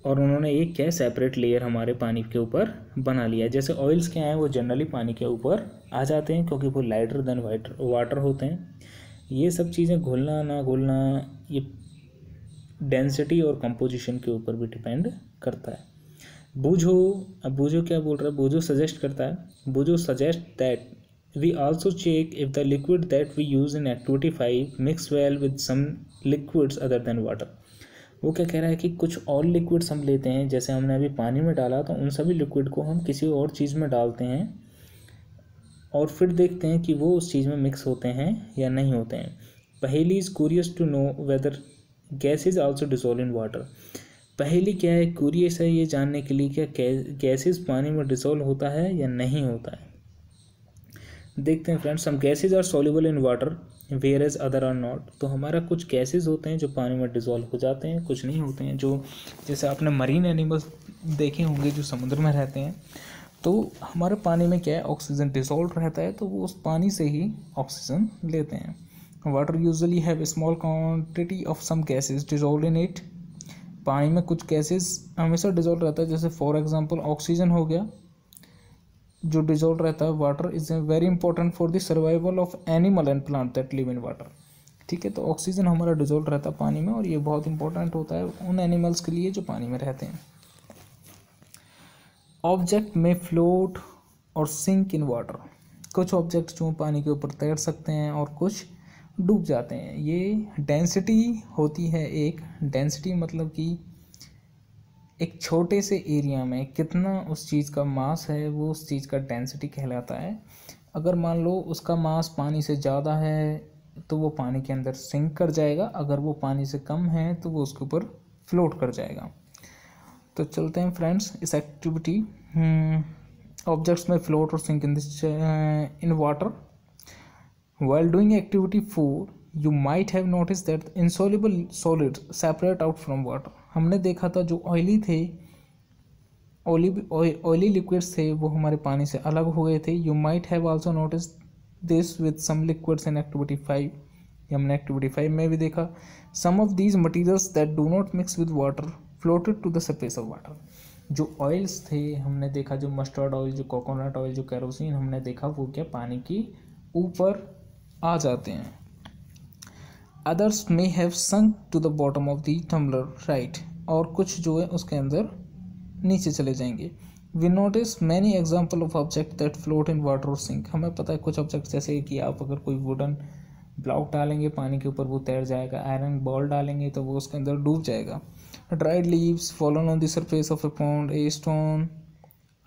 [SPEAKER 1] और उन्होंने एक क्या सेपरेट लेयर हमारे पानी के ऊपर बना लिया। जैसे ऑयल्स क्या हैं वो जनरली पानी के ऊपर आ जाते हैं क्योंकि वो लाइटर देन वाटर होते हैं। ये सब चीज़ें घुलना ना घुलना ये डेंसिटी और कंपोजिशन के ऊपर भी डिपेंड करता है। बूझो, अब बूझो क्या बोल रहा है, बूझो सजेस्ट करता है, Boojho suggest that we also check if the liquid that we use in activity 5 mix well with some liquids other than water. वो क्या कह रहा है कि कुछ और लिक्विड्स हम लेते हैं, जैसे हमने अभी पानी में डाला तो उन सभी लिक्विड को हम किसी और चीज़ में डालते हैं और फिर देखते हैं कि वो उस चीज़ में मिक्स होते हैं या नहीं होते हैं। Paheli is curious to know whether gases also dissolve in water. Paheli क्या है, क्यूरियस है ये जानने के लिए क्या गैसेज पानी में डिसॉल्व होता है या नहीं होता है। देखते हैं friends, some gases are soluble in water whereas other are not. तो हमारा कुछ गैसेज होते हैं जो पानी में डिसॉल्व हो जाते हैं, कुछ नहीं होते हैं। जो जैसे आपने मरीन एनिमल्स देखे होंगे जो समुद्र में रहते हैं, तो हमारे पानी में क्या है, ऑक्सीजन डिसॉल्व रहता है, तो वो उस पानी से ही ऑक्सीजन लेते हैं। Water usually have a small quantity of some gases dissolve in it. पानी में कुछ गैसेज हमेशा डिसॉल्व रहता है, जैसे फॉर एग्जाम्पल ऑक्सीजन हो गया जो डिसॉल्व रहता है। Water is very important for the survival of animal and plant that live in water, ठीक है। तो ऑक्सीजन हमारा डिसॉल्व रहता है पानी में और ये बहुत इंपॉर्टेंट होता है उन एनिमल्स के लिए जो पानी में रहते हैं। ऑब्जेक्ट में फ्लोट और सिंक इन वाटर। कुछ ऑब्जेक्ट जो पानी के ऊपर तैर सकते हैं और कुछ डूब जाते हैं। ये डेंसिटी होती है, एक डेंसिटी मतलब कि एक छोटे से एरिया में कितना उस चीज़ का मास है वो उस चीज़ का डेंसिटी कहलाता है। अगर मान लो उसका मास पानी से ज़्यादा है तो वो पानी के अंदर सिंक कर जाएगा, अगर वो पानी से कम है तो वो उसके ऊपर फ्लोट कर जाएगा। तो चलते हैं फ्रेंड्स इस एक्टिविटी ऑब्जेक्ट्स में फ्लोट और sink in water. While doing activity 4, you might have noticed that insoluble solids separate out from water. हमने देखा था जो ऑयली थे, ऑयली लिक्विड्स थे वो हमारे पानी से अलग हो गए थे। You might have also noticed this with some liquids in activity 5. हमने activity 5 में भी देखा। Some of these materials that do not mix with water floated to the surface of water. जो ऑयल्स थे हमने देखा, जो मस्टर्ड ऑयल, जो कोकोनट ऑयल, जो केरोसिन हमने देखा, वो क्या पानी की ऊपर आ जाते हैं। Others may have sunk to the bottom of the tumbler, right, और कुछ जो है उसके अंदर नीचे चले जाएंगे। We notice many example of object that float in water और सिंक। हमें पता है कुछ ऑब्जेक्ट जैसे कि आप अगर कोई वुडन ब्लॉक डालेंगे पानी के ऊपर वो तैर जाएगा, आयरन बॉल डालेंगे तो वो उसके अंदर डूब जाएगा। Dried leaves fallen on the surface of A pond, a stone,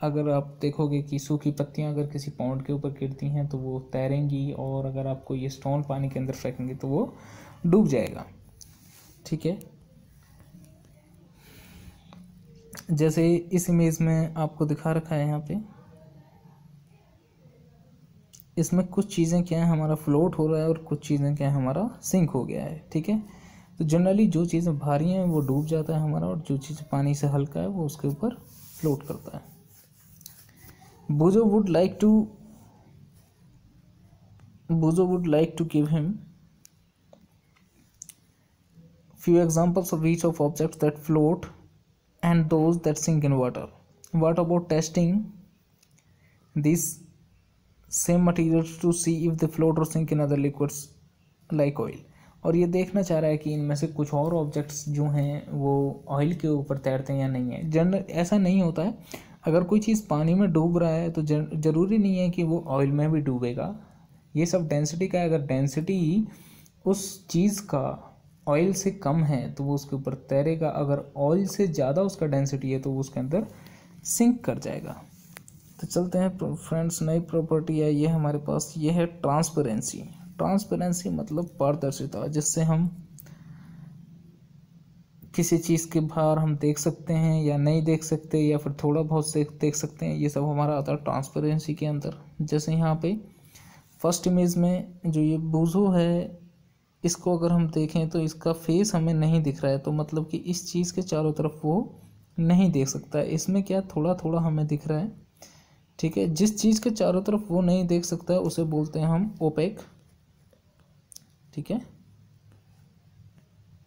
[SPEAKER 1] अगर आप देखोगे कि सूखी पत्तियां अगर किसी पॉन्ड के ऊपर गिरती हैं तो वो तैरेंगी, और अगर आपको ये स्टोन पानी के अंदर फेंकेंगे तो वो डूब जाएगा। ठीक है, जैसे इस इमेज में आपको दिखा रखा है यहाँ पे, इसमें कुछ चीज़ें क्या है हमारा फ्लोट हो रहा है और कुछ चीज़ें क्या है हमारा सिंक हो गया है। ठीक है, तो जनरली जो चीज़ें भारी हैं वो डूब जाता है हमारा, और जो चीज़ पानी से हल्का है वो उसके ऊपर फ्लोट करता है। Buzo would like to give him few examples of each of objects that float and those that sink in water. What about testing these same materials to see if they float or sink in other liquids like oil? और ये देखना चाह रहा है कि इनमें से कुछ और ऑब्जेक्ट्स जो हैं वो ऑयल के ऊपर तैरते हैं या नहीं है। जनरल ऐसा नहीं होता है, अगर कोई चीज़ पानी में डूब रहा है तो ज़रूरी नहीं है कि वो ऑयल में भी डूबेगा। ये सब डेंसिटी का है, अगर डेंसिटी उस चीज़ का ऑयल से कम है तो वो उसके ऊपर तैरेगा, अगर ऑयल से ज़्यादा उसका डेंसिटी है तो वो उसके अंदर सिंक कर जाएगा। तो चलते हैं फ्रेंड्स, नई प्रॉपर्टी है ये हमारे पास, ये है ट्रांसपेरेंसी। ट्रांसपेरेंसी मतलब पारदर्शिता, जिससे हम किसी चीज़ के बाहर हम देख सकते हैं या नहीं देख सकते, या फिर थोड़ा बहुत से देख सकते हैं, ये सब हमारा आता है ट्रांसपेरेंसी के अंदर। जैसे यहाँ पे फर्स्ट इमेज में जो ये बुजो है, इसको अगर हम देखें तो इसका फेस हमें नहीं दिख रहा है, तो मतलब कि इस चीज़ के चारों तरफ वो नहीं देख सकता है। इसमें क्या थोड़ा थोड़ा हमें दिख रहा है। ठीक है, जिस चीज़ के चारों तरफ वो नहीं देख सकता है उसे बोलते हैं हम ओपेक। ठीक है,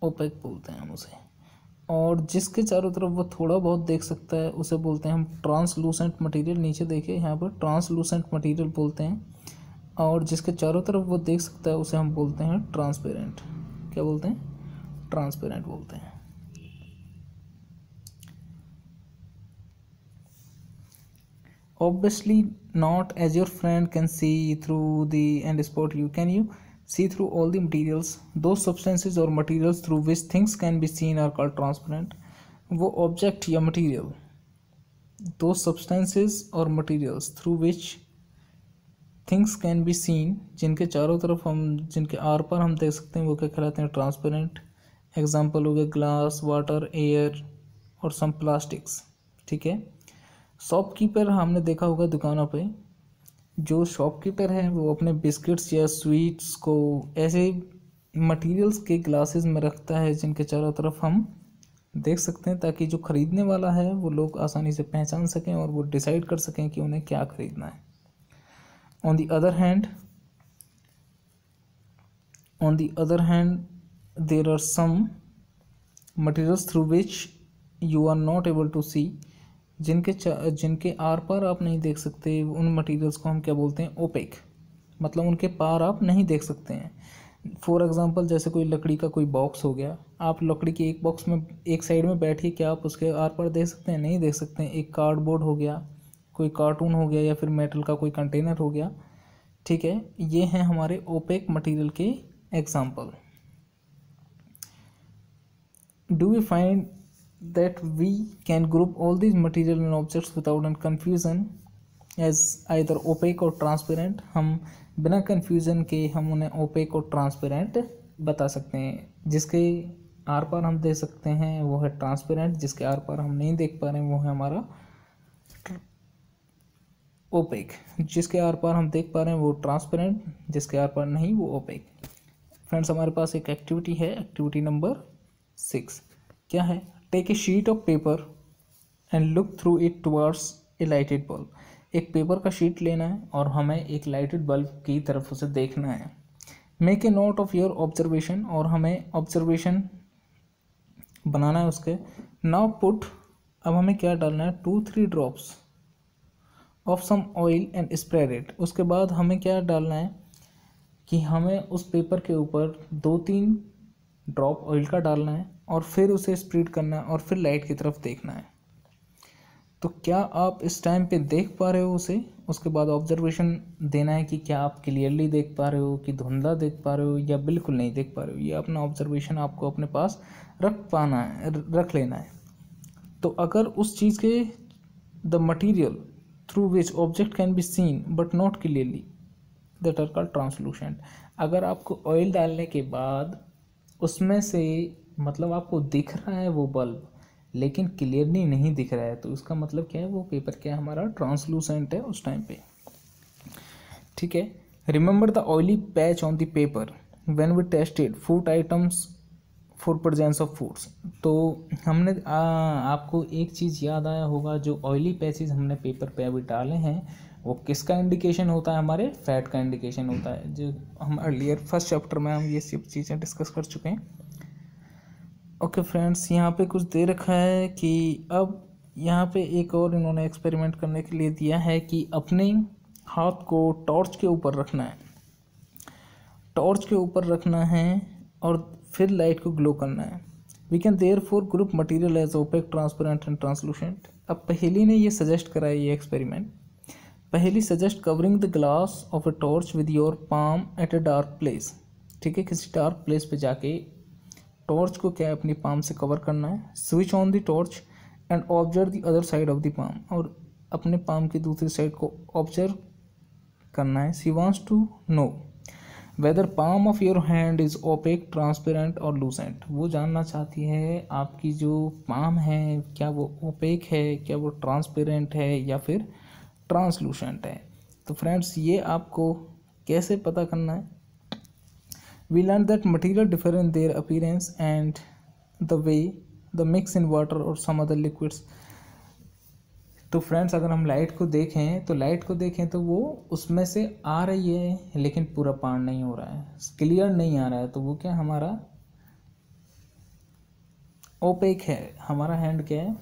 [SPEAKER 1] ओपेक बोलते हैं हम उसे। और जिसके चारों तरफ वो थोड़ा बहुत देख सकता है उसे बोलते हैं हम ट्रांसलूसेंट मटेरियल। नीचे देखिए यहाँ पर ट्रांसलूसेंट मटेरियल बोलते हैं। और जिसके चारों तरफ वो देख सकता है उसे हम बोलते हैं ट्रांसपेरेंट। क्या बोलते हैं? ट्रांसपेरेंट बोलते हैं। Obviously not, as your friend can see through the and spot you. Can you see through all the materials? Those substances or materials through which things can be seen are called transparent. वो object या material, those substances or materials through which things can be seen, जिनके चारों तरफ हम, जिनके आर पार हम देख सकते हैं, वो क्या कहलाते हैं? ट्रांसपेरेंट। एग्जाम्पल हो गया ग्लास, वाटर, एयर और सम प्लास्टिक्स। ठीक है, शॉपकीपर हमने देखा होगा दुकानों पे, जो शॉपकीपर है वो अपने बिस्किट्स या स्वीट्स को ऐसे मटेरियल्स के ग्लासेस में रखता है जिनके चारों तरफ हम देख सकते हैं, ताकि जो ख़रीदने वाला है वो लोग आसानी से पहचान सकें और वो डिसाइड कर सकें कि उन्हें क्या ख़रीदना है। On the other hand there are some materials through which you are not able to see, जिनके आर पार आप नहीं देख सकते, उन मटेरियल्स को हम क्या बोलते हैं? ओपेक। मतलब उनके पार आप नहीं देख सकते हैं। फॉर एग्जांपल जैसे कोई लकड़ी का कोई बॉक्स हो गया, आप लकड़ी के एक बॉक्स में एक साइड में बैठिए, क्या आप उसके आर पार देख सकते हैं? नहीं देख सकते हैं। एक कार्डबोर्ड हो गया, कोई कार्टून हो गया, या फिर मेटल का कोई कंटेनर हो गया। ठीक है, ये हैं हमारे ओपेक मटेरियल के example. Do we find that we can group all these material and objects without any confusion as either opaque or transparent? हम बिना confusion के हम उन्हें opaque और transparent बता सकते हैं। जिसके आर पार हम देख सकते हैं वो है ट्रांसपेरेंट, जिसके आर पार हम नहीं देख पा रहे हैं वो है हमारा ओपेक। जिसके आर पार हम देख पा रहे हैं वो ट्रांसपेरेंट, जिसके आर पार नहीं वो ओपेक। फ्रेंड्स, हमारे पास एक एक्टिविटी है, एक्टिविटी नंबर 6। क्या है? Take a sheet of paper and look through it towards a lighted bulb. एक पेपर का शीट लेना है और हमें एक लाइटेड बल्ब की तरफ उसे देखना है। Make a note of your observation, और हमें ऑब्जर्वेशन बनाना है उसके। नाउ पुट, अब हमें क्या डालना है, 2-3 drops of some oil and spread it. उसके बाद हमें क्या डालना है कि हमें उस पेपर के ऊपर 2-3 ड्रॉप ऑयल का डालना है और फिर उसे स्प्रेड करना है और फिर लाइट की तरफ देखना है। तो क्या आप इस टाइम पे देख पा रहे हो उसे? उसके बाद ऑब्जर्वेशन देना है कि क्या आप क्लियरली देख पा रहे हो कि धुंधला देख पा रहे हो या बिल्कुल नहीं देख पा रहे हो। ये अपना ऑब्जर्वेशन आपको अपने पास रख लेना है। तो अगर उस चीज़ के the material through which object can be seen but not clearly that are called translucent. अगर आपको ऑयल डालने के बाद उसमें से मतलब आपको दिख रहा है वो बल्ब लेकिन क्लियरली नहीं दिख रहा है, तो उसका मतलब क्या है, वो पेपर क्या है, हमारा ट्रांसलूसेंट है उस टाइम पे। ठीक है। Remember the oily patch on the paper when we tested food items for presence of foods. तो हमने आपको एक चीज़ याद आया होगा, जो ऑयली पैचेस हमने पेपर पे अभी डाले हैं वो किसका इंडिकेशन होता है, हमारे फैट का इंडिकेशन होता है, जो हम अर्लियर फर्स्ट चैप्टर में हम ये सब चीज़ें डिस्कस कर चुके हैं। ओके फ्रेंड्स, यहाँ पे कुछ दे रखा है कि अब यहाँ पे एक और इन्होंने एक्सपेरिमेंट करने के लिए दिया है कि अपने हाथ को टॉर्च के ऊपर रखना है, टॉर्च के ऊपर रखना है और फिर लाइट को ग्लो करना है। We can therefore group material as opaque, transparent and translucent. अब पहेली ने ये सजेस्ट करा है, ये experiment. Paheli suggest covering the glass of a torch with your palm at a dark place. ठीक है, किसी डार्क प्लेस पे जाके टॉर्च को क्या है, अपनी पाम से कवर करना है। Switch on the torch and observe the other side of the palm, और अपने पाम की दूसरी साइड को ऑब्जर्व करना है। She wants to know whether palm of your hand is opaque, transparent और लूसेंट। वो जानना चाहती है आपकी जो पाम है क्या वो ओपेक है, क्या वो ट्रांसपेरेंट है या फिर ट्रांसलूसेंट है। तो फ्रेंड्स ये आपको कैसे पता करना है? We learned that material differ in their appearance and the way the mix in water or some other liquids. तो फ्रेंड्स अगर हम लाइट को देखें तो वो उसमें से आ रही है लेकिन पूरा पान नहीं हो रहा है, क्लियर नहीं आ रहा है, तो वो क्या हमारा ओपेक है। हमारा हैंड क्या है,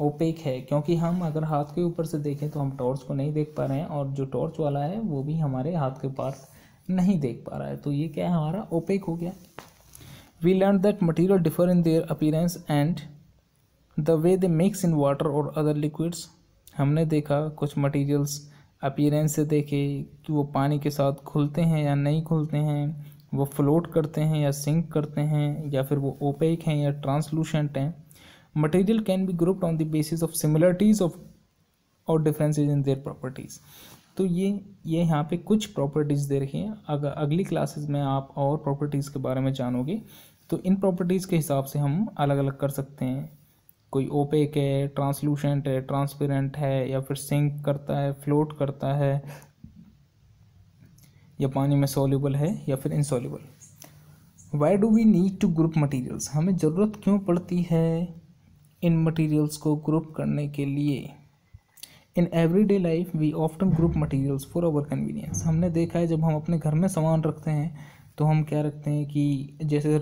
[SPEAKER 1] ओपेक है, क्योंकि हम अगर हाथ के ऊपर से देखें तो हम टॉर्च को नहीं देख पा रहे हैं और जो टॉर्च वाला है वो भी हमारे हाथ के पास नहीं देख पा रहा है, तो ये क्या है, हमारा ओपेक हो गया। We learn that material differ in their appearance and the way they mix in water और अदर लिक्विड्स। हमने देखा कुछ मटीरियल्स अपीयरेंस से देखे कि वो पानी के साथ घुलते हैं या नहीं घुलते हैं, वो फ्लोट करते हैं या सिंक करते हैं, या फिर वो ओपेक हैं या ट्रांसलूसेंट हैं। Material can be grouped on the basis of similarities of और डिफरेंसेज इन देयर प्रॉपर्टीज़। तो ये यहाँ पे कुछ प्रॉपर्टीज़ दे रखी हैं। अगर अगली क्लासेस में आप और प्रॉपर्टीज़ के बारे में जानोगे तो इन प्रॉपर्टीज़ के हिसाब से हम अलग अलग कर सकते हैं। कोई ओपेक है, ट्रांसलूसेंट है, ट्रांसपेरेंट है, या फिर सिंक करता है, फ्लोट करता है, या पानी में सॉल्युबल है या फिर insoluble. Why do we need to group materials? हमें ज़रूरत क्यों पड़ती है इन मटीरियल्स को ग्रुप करने के लिए? In everyday life we often group materials for our convenience. हमने देखा है जब हम अपने घर में सामान रखते हैं तो हम क्या रखते हैं कि जैसे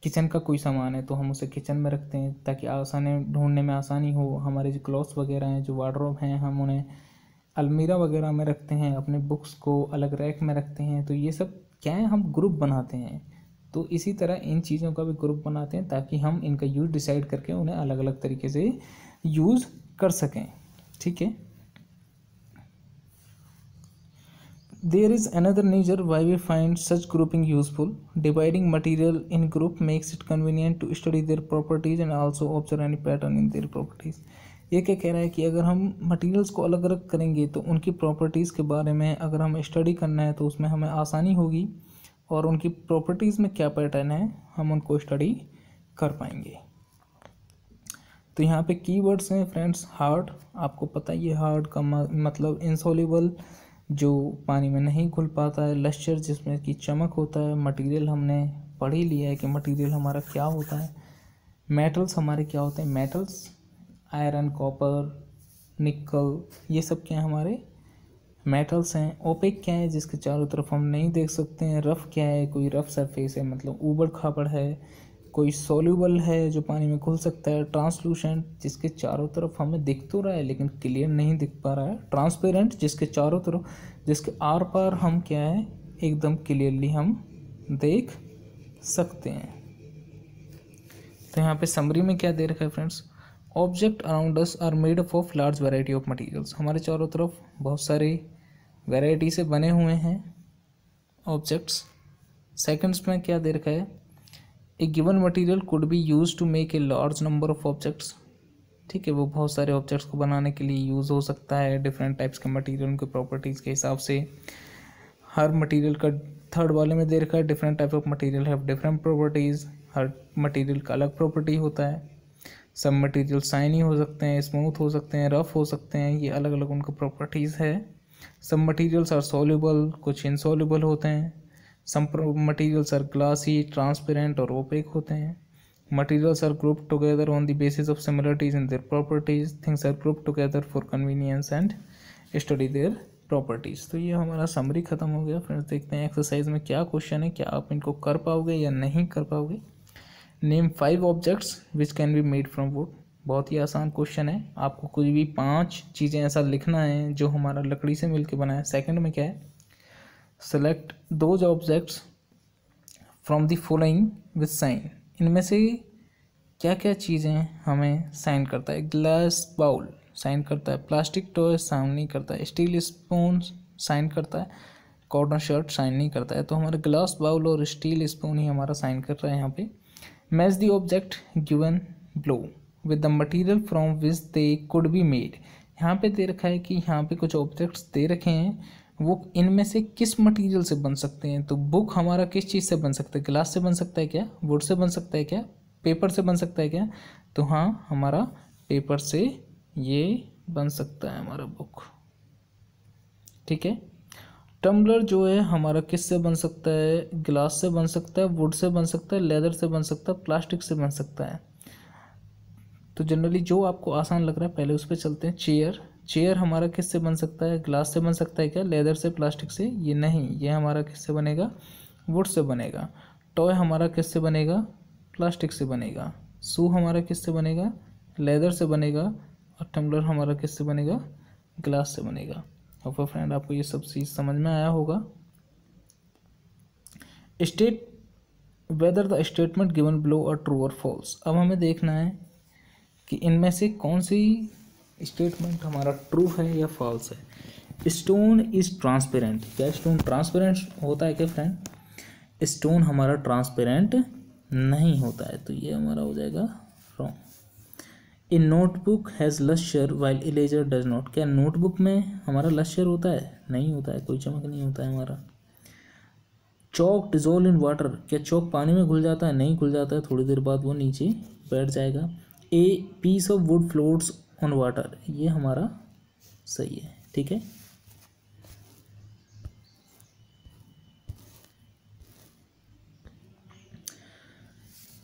[SPEAKER 1] किचन का कोई सामान है तो हम उसे किचन में रखते हैं ताकि आसानी ढूंढने में आसानी हो। हमारे जो क्लॉथ्स वगैरह हैं, जो वार्डरोब हैं, हम उन्हें अलमीरा वगैरह में रखते हैं, अपने बुक्स को अलग रैक में रखते हैं। तो ये सब क्या है, हम ग्रुप बनाते हैं। तो इसी तरह इन चीज़ों का भी ग्रुप बनाते हैं ताकि हम इनका यूज़ डिसाइड करके उन्हें अलग अलग तरीके से यूज़ कर सकें। ठीक है। There is another nature why we find such grouping useful. Dividing material in group makes it convenient to study their properties and also observe any pattern in their properties. ये क्या कह रहा है कि अगर हम मटेरियल्स को अलग अलग करेंगे तो उनकी प्रॉपर्टीज़ के बारे में अगर हमें स्टडी करना है तो उसमें हमें आसानी होगी और उनकी प्रॉपर्टीज़ में क्या पैटर्न है हम उनको स्टडी कर पाएंगे। तो यहाँ पे कीवर्ड्स हैं फ्रेंड्स। हार्ड, आपको पता ही है हार्ड का मतलब इनसॉल्युबल, जो पानी में नहीं घुल पाता है। लश्चर, जिसमें कि चमक होता है। मटेरियल हमने पढ़ ही लिया है कि मटेरियल हमारा क्या होता है। मेटल्स हमारे क्या होते हैं, मेटल्स आयरन, कॉपर, निकल, ये सब क्या है, हमारे मेटल्स हैं। ओपेक क्या है, जिसके चारों तरफ हम नहीं देख सकते हैं। रफ़ क्या है, कोई रफ़ सरफेस है मतलब ऊबड़ खाबड़ है, कोई सॉल्यूबल है जो पानी में घुल सकता है, ट्रांसलूसेंट जिसके चारों तरफ हमें दिख तो रहा है लेकिन क्लियर नहीं दिख पा रहा है, ट्रांसपेरेंट जिसके चारों तरफ, जिसके आर पार हम क्या है एकदम क्लियरली हम देख सकते हैं। तो यहाँ पे समरी में क्या दे रखा है friends, object around us are made up of large variety of materials. हमारे चारों तरफ बहुत सारे वैरायटी से बने हुए हैं ऑब्जेक्ट्स। सेकंड्स में क्या दे रखा है, a given material could be use to make a large number of objects. ठीक है, वो बहुत सारे ऑब्जेक्ट्स को बनाने के लिए यूज़ हो सकता है। डिफरेंट टाइप्स के मटेरियल, उनके प्रॉपर्टीज़ के हिसाब से हर मटेरियल का, थर्ड वाले में दे रखा है different type of material have different properties. Her material का अलग प्रॉपर्टी होता है। सब मटेरियल शाइनी हो सकते हैं, स्मूथ हो सकते हैं, रफ हो सकते हैं, ये अलग अलग उनका प्रॉपर्टीज़ है। सब मटेरियल्स आर सॉल्युबल, कुछ इनसॉल्युबल होते हैं। Some materials are glassy, transparent और ओपेक होते हैं। Materials are grouped together on the basis of similarities in their properties. Things are grouped together for convenience and study their properties. तो ये हमारा summary खत्म हो गया। फ्रेंड्स देखते हैं एक्सरसाइज में क्या क्वेश्चन है, क्या आप इनको कर पाओगे या नहीं कर पाओगे। Name 5 objects which can be made from would. बहुत ही आसान क्वेश्चन है, आपको कुछ भी 5 चीज़ें ऐसा लिखना है जो हमारा लकड़ी से मिलकर बना है। सेकंड में क्या है, select those objects from the following with shine. इनमें से क्या क्या चीज़ें हमें साइन करता है। ग्लास बाउल साइन करता है, प्लास्टिक टॉय साइन नहीं करता है, स्टील स्पून साइन करता है, कॉटन शर्ट साइन नहीं करता है। तो हमारा ग्लास बाउल और स्टील स्पून ही हमारा साइन कर रहा है यहाँ पे। Match the object given below with the material from which they could be made. यहाँ पे दे रखा है कि यहाँ पे कुछ ऑब्जेक्ट्स दे रखे हैं, वो इनमें से किस मटेरियल से बन सकते हैं। तो बुक हमारा किस चीज़ से बन सकता है, ग्लास से बन सकता है क्या, वुड से बन सकता है क्या, पेपर से बन सकता है क्या। तो हाँ, हमारा पेपर से ये बन सकता है हमारा बुक। ठीक है। टम्बलर जो है हमारा किस से बन सकता है, ग्लास से बन सकता है, वुड से बन सकता है, लेदर से बन सकता है, प्लास्टिक से बन सकता है। तो जनरली जो आपको आसान लग रहा है पहले उस पर चलते हैं। चेयर हमारा किस से बन सकता है, ग्लास से बन सकता है क्या, लेदर से, प्लास्टिक से। ये नहीं, ये हमारा किस से बनेगा, वुड से बनेगा। टॉय हमारा किस से बनेगा, प्लास्टिक से बनेगा। शू हमारा किस से बनेगा, लेदर से बनेगा। और टम्बलर हमारा किस से बनेगा, ग्लास से बनेगा। और फ्रेंड आपको ये सब चीज़ समझ में आया होगा। State whether the statement given below are true और फॉल्स। अब हमें देखना है कि इनमें से कौन सी स्टेटमेंट हमारा ट्रू है या फॉल्स है। Stone is transparent. क्या स्टोन ट्रांसपेरेंट होता है क्या फ्रेंड? स्टोन हमारा ट्रांसपेरेंट नहीं होता है, तो ये हमारा हो जाएगा wrong. A notebook has lustre while eraser does not. क्या नोटबुक में हमारा लश्यर होता है? नहीं होता है, कोई चमक नहीं होता है हमारा। Chalk dissolve in water. क्या चॉक पानी में घुल जाता है? नहीं घुल जाता है, थोड़ी देर बाद वो नीचे बैठ जाएगा। A piece of wood floats on water. ये हमारा सही है। ठीक है।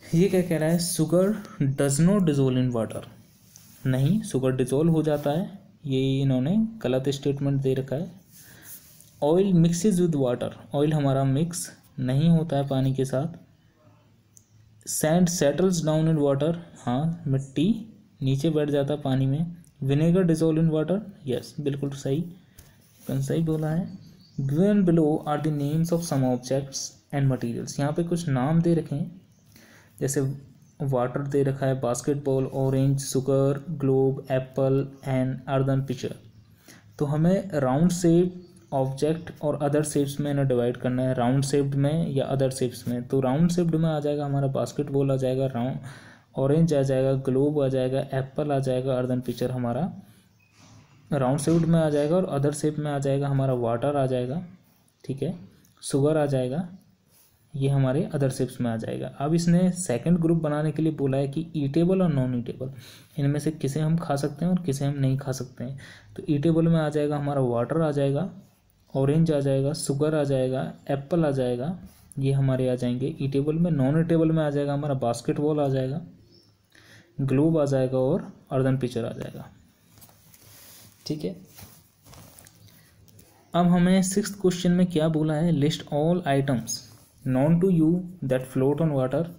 [SPEAKER 1] ये क्या कह रहा है, sugar does not dissolve in water. नहीं, शुगर डिजोल्व हो जाता है, ये इन्होंने गलत स्टेटमेंट दे रखा है। Oil mixes with water. Oil हमारा मिक्स नहीं होता है पानी के साथ। Sand settles down in water. हाँ, मिट्टी नीचे बैठ जाता है पानी में। Vinegar dissolve in water. Yes, बिल्कुल सही, सही बोला है। Given below are the names of some objects and materials. यहाँ पे कुछ नाम दे रखे हैं, जैसे वाटर दे रखा है, basketball, orange, sugar, globe, apple and earthen pitcher. तो हमें राउंड शेप ऑब्जेक्ट और अदर शेप्स में इन्हें डिवाइड करना है, राउंड शेप्ड में या अदर शेप्स में। तो राउंड शेप्ड में आ जाएगा हमारा बास्केटबॉल, आ जाएगा राउंड, ऑरेंज आ जाएगा, ग्लोब आ जाएगा, एप्पल आ जाएगा, अर्दन पिचर हमारा राउंड शेप्ड में आ जाएगा। और अदर शेप में आ जाएगा हमारा वाटर आ जाएगा। ठीक है, शुगर आ जाएगा, ये हमारे अदर शेप्स में आ जाएगा। अब इसने सेकंड ग्रुप बनाने के लिए बोला है कि ईटेबल और नॉन ईटेबल, इनमें से किसे हम खा सकते हैं और किसे हम नहीं खा सकते हैं। तो ईटेबल में आ जाएगा हमारा वाटर आ जाएगा, ऑरेंज आ जाएगा, शुगर आ जाएगा, एप्पल आ जाएगा, ये हमारे आ जाएंगे ईटेबल में। नॉन ईटेबल में आ जाएगा हमारा बास्केटबॉल आ जाएगा, ग्लोब आ जाएगा और अर्दन पिचर आ जाएगा। ठीक है। अब हमें 6th क्वेश्चन में क्या बोला है, list all items known to you that float on water.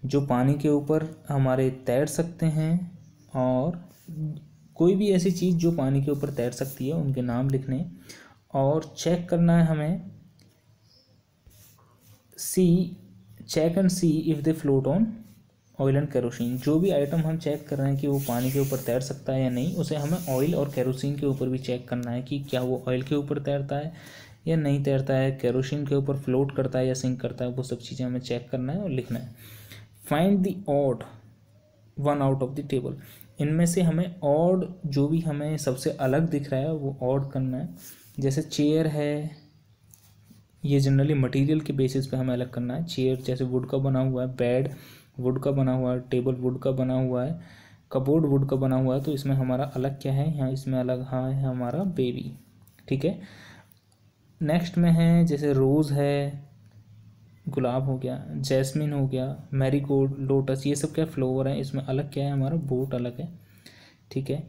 [SPEAKER 1] जो पानी के ऊपर हमारे तैर सकते हैं, और कोई भी ऐसी चीज़ जो पानी के ऊपर तैर सकती है उनके नाम लिखने, और चेक करना है हमें check and see if they float on oil and kerosene. जो भी आइटम हम चेक कर रहे हैं कि वो पानी के ऊपर तैर सकता है या नहीं, उसे हमें ऑयल और केरोसिन के ऊपर भी चेक करना है कि क्या वो ऑयल के ऊपर तैरता है या नहीं तैरता है, केरोसिन के ऊपर फ्लोट करता है या सिंक करता है। वो सब चीज़ें हमें चेक करना है और लिखना है। Find the odd one out of the table. इनमें से हमें ऑड जो भी हमें सबसे अलग दिख रहा है वो ऑड करना है। जैसे चेयर है, ये जनरली मटेरियल के बेसिस पे हमें अलग करना है। चेयर जैसे वुड का बना हुआ है, बेड वुड का बना हुआ है, टेबल वुड का बना हुआ है, कबोर्ड वुड का बना हुआ है, तो इसमें हमारा अलग क्या है, यहाँ इसमें अलग हाँ है हमारा बेबी। ठीक है, नेक्स्ट में है जैसे रोज़ है, गुलाब हो गया, जैस्मिन हो गया, मैरीगोल्ड, लोटस, ये सब क्या फ्लावर है, इसमें अलग क्या है हमारा बोट अलग है। ठीक है,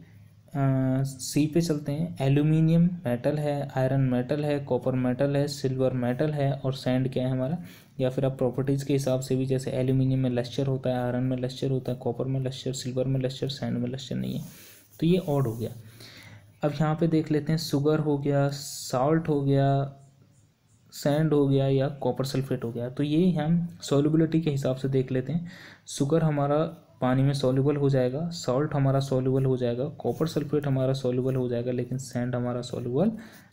[SPEAKER 1] सी पे चलते हैं। एल्यूमिनियम मेटल है, आयरन मेटल है, कॉपर मेटल है, सिल्वर मेटल है, और सैंड क्या है हमारा, या फिर आप प्रॉपर्टीज़ के हिसाब से भी, जैसे एल्यूमिनियम में लश्चर होता है, आयरन में लश्चर होता है, कॉपर में लश्चर, सिल्वर में लश्चर, सैंड में लश्चर नहीं है, तो ये ऑड हो गया। अब यहाँ पे देख लेते हैं, शुगर हो गया, साल्ट हो गया, सैंड हो गया, या कॉपर सल्फेट हो गया। तो ये हम सॉल्युबिलिटी के हिसाब से देख लेते हैं। शुगर हमारा पानी में सॉल्युबल हो जाएगा, सॉल्ट हमारा सॉल्युबल हो जाएगा, कॉपर सल्फेट हमारा सॉल्युबल हो जाएगा, लेकिन सैंड हमारा सॉल्युबल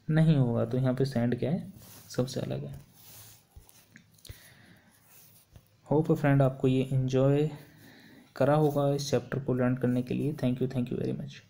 [SPEAKER 1] नहीं होगा। तो यहाँ पे सैंड क्या है, सबसे अलग है। होप फ्रेंड आपको ये एंजॉय करा होगा इस चैप्टर को लर्न करने के लिए। Thank you very much.